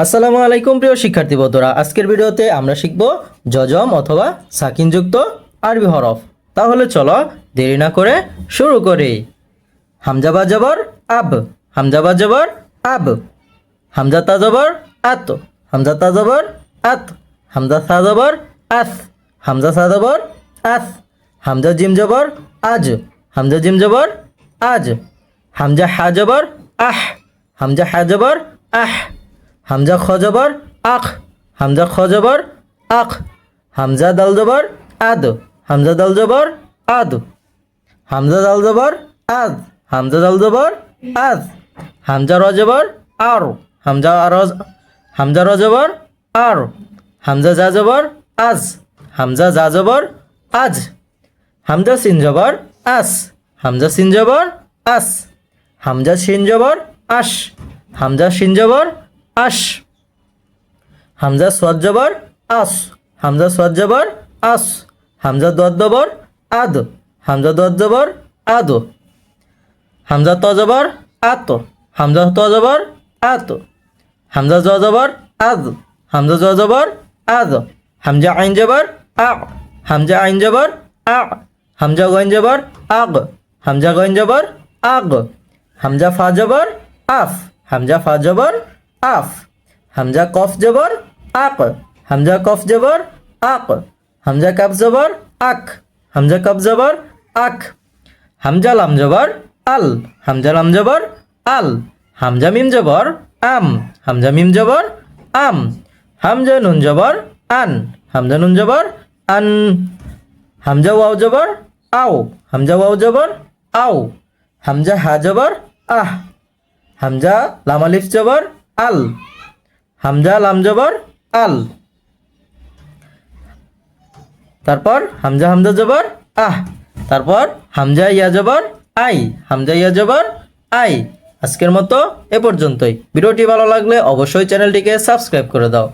আসসালামু আলাইকুম প্রিয় শিক্ষার্থী বন্ধুরা, আজকের ভিডিওতে আমরা শিখব যজম অথবা সাকিনযুক্ত আরবি হরফ। তাহলে চলো দেরি না করে শুরু করি। হামজা বা জবর আব, হামজা বা জবর আব। হামজা তা জবর আত, হামজা তা জবর আত। হামজা সা জবর আস, হামজা সা জবর আস। হামজা জিম জবর আজ, হামজা জিম জবর আজ। হামজা হা জবর আহ, হামজা হা জবর আহ। হামজা খ জবর আখ, হামজা খ জবর আখ। হামজা দাল জবর আদ, হামজা দাল জবর আদ। হামজা দাল জবর আজ, হামজা দাল জবর আজ। হামজা র জবর আর, হামজা র জবর আর। হামজা জা জবর আজ, হামজা জা জবর আজ। হামজা সিন জবর আস, হামজা সিন জবর আস। হামজা শিন জবর আশ, হামজা শিন জবর আশ। হামজা সোয়াদ জবর আস, হামজা সোয়াদ জবর আস। হামজা দোয়াদ জবর আদ, হামজা দোয়াদ জবর আদ। হামজা ত জবর আত, হামজা ত জবর আত। হামজা জ জবর আদ, হামজা জ জবর আদ। হামজা আইন জবর আ, হামজা আইন জবর আ। হামজা গইন জবর আগ, হামজা গইন জবর আগ। হামজা ফা জবর আফ, হামজা ফা জবর আফ। হামজা কফ জবর আক, হামজা কফ জবর আক। হামজা কাব জবর আক, হামজা কাব জবর আক। হামজা লাম জবর আল, হামজা লাম জবর আল। হামজা মিম জবর আম, হামজা মিম জবর আম। হামজা নুন জবর আন, হামজা নুন জবর আন। হামজা ওয়াও জবর আও, হামজা ওয়াও জবর আও। হামজা হা জবর আহ, হামজা লাম আলিফ জবর আল। হামজা লাম জবর আল। তারপর হামজা হামজা জবর আহ। তারপর হামজা ইয়া জবর আই, হামজা ইয়া জবর আই। আজকের মতো এ পর্যন্তই। ভিডিওটি ভালো লাগলে অবশ্যই চ্যানেলটিকে সাবস্ক্রাইব করে দাও।